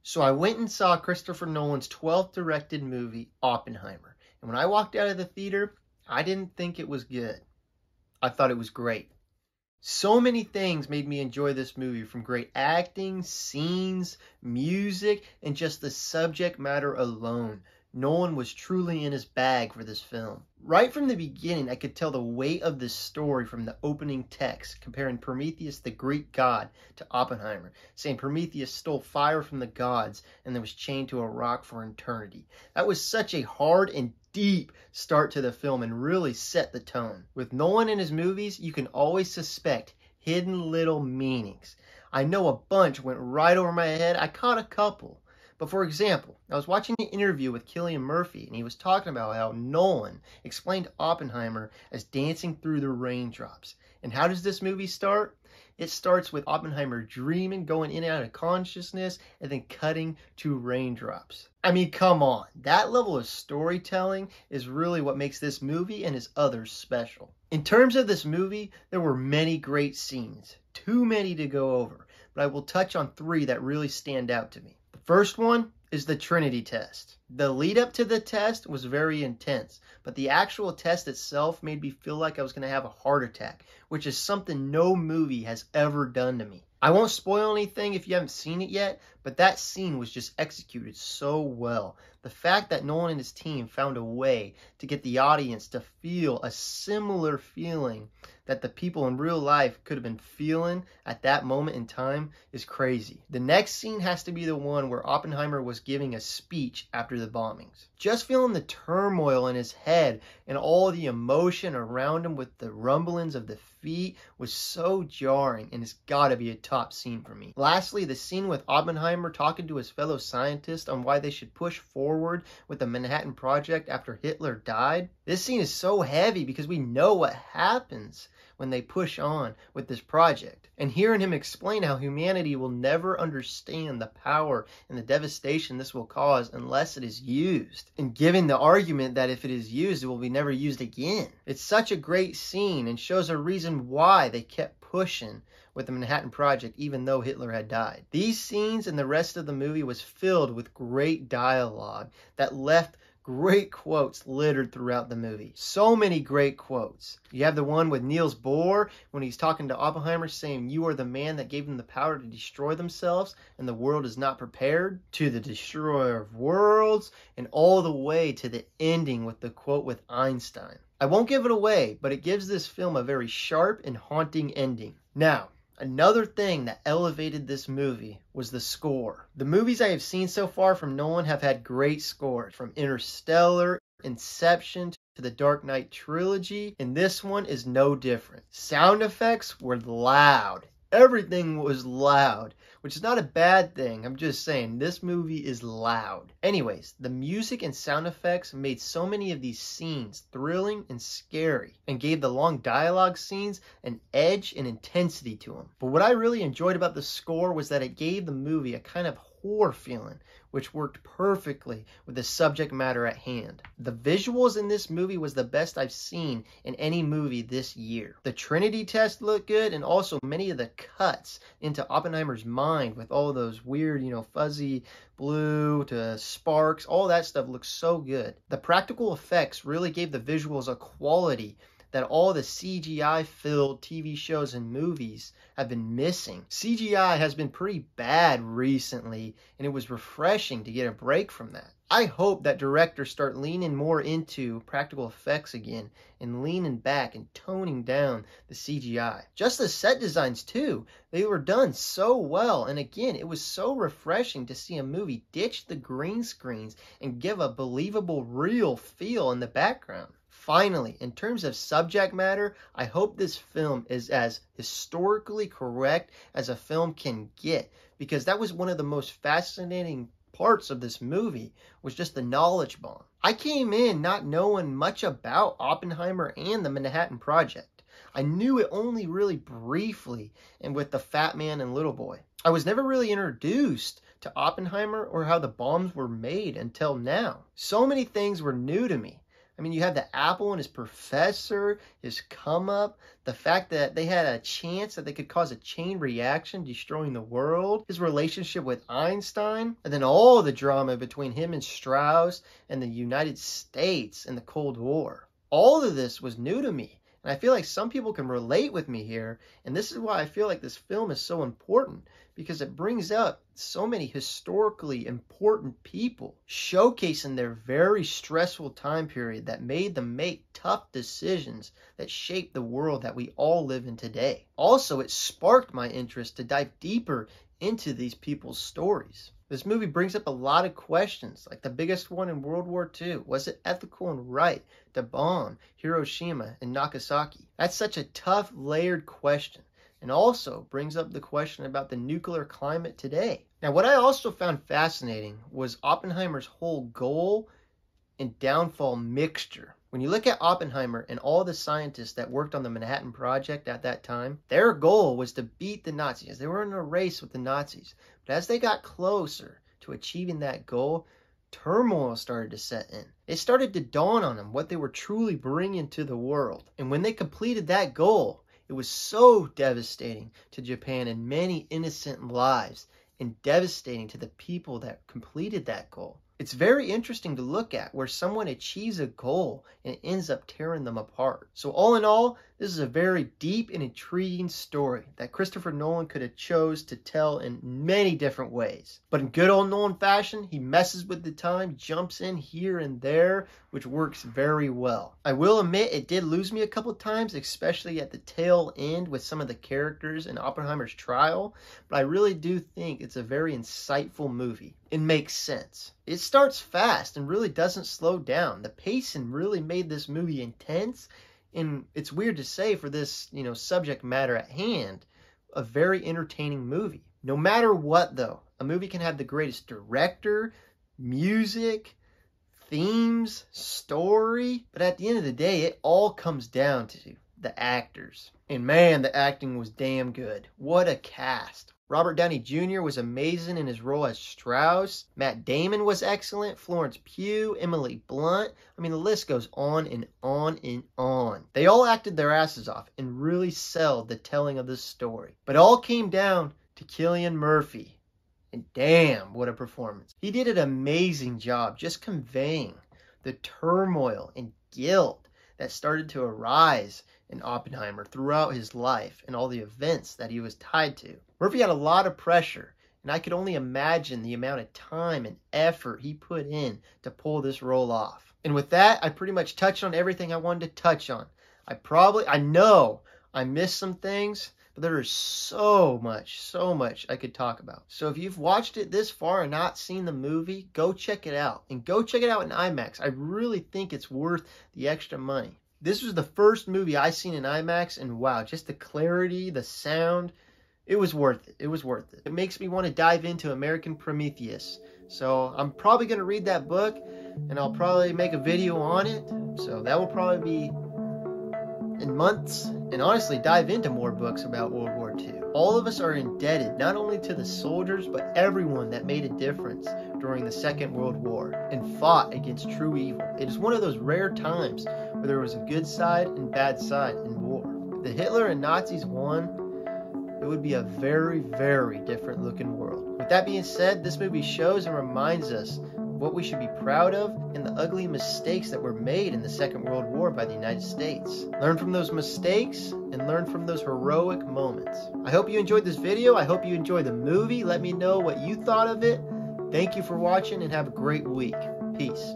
So I went and saw Christopher Nolan's 12th directed movie, Oppenheimer. And when I walked out of the theater, I didn't think it was good. I thought it was great. So many things made me enjoy this movie, from great acting, scenes, music, and just the subject matter alone. Nolan was truly in his bag for this film. Right from the beginning, I could tell the weight of this story from the opening text, comparing Prometheus, the Greek god, to Oppenheimer, saying Prometheus stole fire from the gods and then was chained to a rock for eternity. That was such a hard and deep start to the film and really set the tone. With Nolan in his movies, you can always suspect hidden little meanings. I know a bunch went right over my head. I caught a couple. But for example, I was watching an interview with Cillian Murphy, and he was talking about how Nolan explained Oppenheimer as dancing through the raindrops. And how does this movie start? It starts with Oppenheimer dreaming, going in and out of consciousness, and then cutting to raindrops. I mean, come on. That level of storytelling is really what makes this movie and his others special. In terms of this movie, there were many great scenes. Too many to go over, but I will touch on 3 that really stand out to me. First one is the Trinity test. The lead up to the test was very intense, but the actual test itself made me feel like I was going to have a heart attack, which is something no movie has ever done to me. I won't spoil anything if you haven't seen it yet, but that scene was just executed so well. The fact that Nolan and his team found a way to get the audience to feel a similar feeling that the people in real life could have been feeling at that moment in time is crazy. The next scene has to be the one where Oppenheimer was giving a speech after the bombings. Just feeling the turmoil in his head and all the emotion around him with the rumblings of the feet was so jarring, and it's gotta be a top scene for me. Lastly, the scene with Oppenheimer talking to his fellow scientists on why they should push forward with the Manhattan Project after Hitler died. This scene is so heavy because we know what happens when they push on with this project. And hearing him explain how humanity will never understand the power and the devastation this will cause unless it is used, and giving the argument that if it is used, it will be never used again. It's such a great scene and shows a reason why they kept pushing with the Manhattan Project even though Hitler had died. These scenes and the rest of the movie was filled with great dialogue that left great quotes littered throughout the movie. So many great quotes. You have the one with Niels Bohr when he's talking to Oppenheimer saying, "You are the man that gave them the power to destroy themselves and the world is not prepared," to the destroyer of worlds, and all the way to the ending with the quote with Einstein. I won't give it away, but it gives this film a very sharp and haunting ending. Now, another thing that elevated this movie was the score. The movies I have seen so far from Nolan have had great scores, from Interstellar, Inception, to the Dark Knight trilogy, and this one is no different. Sound effects were loud. Everything was loud, which is not a bad thing. I'm just saying, this movie is loud. Anyways, the music and sound effects made so many of these scenes thrilling and scary, and gave the long dialogue scenes an edge and intensity to them. But what I really enjoyed about the score was that it gave the movie a kind of horror feeling, which worked perfectly with the subject matter at hand. The visuals in this movie was the best I've seen in any movie this year. The Trinity test looked good, and also many of the cuts into Oppenheimer's mind with all those weird, fuzzy blue to sparks, all that stuff looks so good. The practical effects really gave the visuals a quality that all the CGI-filled TV shows and movies have been missing. CGI has been pretty bad recently, and it was refreshing to get a break from that. I hope that directors start leaning more into practical effects again, and leaning back and toning down the CGI. Just the set designs too. They were done so well, and again, it was so refreshing to see a movie ditch the green screens and give a believable, real feel in the background. Finally, in terms of subject matter, I hope this film is as historically correct as a film can get, because that was one of the most fascinating parts of this movie, was just the knowledge bomb. I came in not knowing much about Oppenheimer and the Manhattan Project. I knew it only really briefly, and with the Fat Man and Little Boy. I was never really introduced to Oppenheimer or how the bombs were made until now. So many things were new to me. I mean, you have the apple and his professor, his come up, the fact that they had a chance that they could cause a chain reaction, destroying the world, his relationship with Einstein, and then all the drama between him and Strauss and the United States and the Cold War. All of this was new to me. And I feel like some people can relate with me here. And this is why I feel like this film is so important, because it brings up so many historically important people, showcasing their very stressful time period that made them make tough decisions that shaped the world that we all live in today. Also, it sparked my interest to dive deeper into these people's stories. This movie brings up a lot of questions, like the biggest one in World War II. Was it ethical and right to bomb Hiroshima and Nagasaki? That's such a tough, layered question, and also brings up the question about the nuclear climate today. Now, what I also found fascinating was Oppenheimer's whole goal and downfall mixture. When you look at Oppenheimer and all the scientists that worked on the Manhattan Project at that time, their goal was to beat the Nazis. They were in a race with the Nazis. But as they got closer to achieving that goal, turmoil started to set in. It started to dawn on them what they were truly bringing to the world. And when they completed that goal, it was so devastating to Japan and many innocent lives, and devastating to the people that completed that goal. It's very interesting to look at where someone achieves a goal and it ends up tearing them apart. So all in all, this is a very deep and intriguing story that Christopher Nolan could have chose to tell in many different ways. But in good old Nolan fashion, he messes with the time, jumps in here and there, which works very well. I will admit it did lose me a couple of times, especially at the tail end with some of the characters in Oppenheimer's trial, but I really do think it's a very insightful movie. It makes sense. It starts fast and really doesn't slow down. The pacing really made this movie intense, and it's weird to say for this, subject matter at hand, a very entertaining movie. No matter what, though, a movie can have the greatest director, music, themes, story, but at the end of the day, it all comes down to the actors. And man, the acting was damn good. What a cast. Robert Downey Jr. was amazing in his role as Strauss. Matt Damon was excellent. Florence Pugh, Emily Blunt. I mean, the list goes on and on and on. They all acted their asses off and really sold the telling of this story. But it all came down to Cillian Murphy. And damn, what a performance. He did an amazing job just conveying the turmoil and guilt that started to arise in Oppenheimer throughout his life and all the events that he was tied to. Murphy had a lot of pressure, and I could only imagine the amount of time and effort he put in to pull this role off. And with that, I pretty much touched on everything I wanted to touch on. I know I missed some things, but there is so much I could talk about. So if you've watched it this far and not seen the movie, go check it out. And go check it out in IMAX. I really think it's worth the extra money. This was the first movie I seen in IMAX, and wow, just the clarity, the sound, it was worth it. It was worth it. It makes me want to dive into American Prometheus. So I'm probably going to read that book, and I'll probably make a video on it. So that will probably be in months, and honestly dive into more books about World War II. All of us are indebted not only to the soldiers, but everyone that made a difference during the Second World War and fought against true evil. It is one of those rare times where there was a good side and bad side in war. If the Hitler and Nazis won, it would be a very, very different looking world. With that being said, this movie shows and reminds us what we should be proud of and the ugly mistakes that were made in the Second World War by the United States. Learn from those mistakes and learn from those heroic moments. I hope you enjoyed this video. I hope you enjoyed the movie. Let me know what you thought of it. Thank you for watching and have a great week. Peace.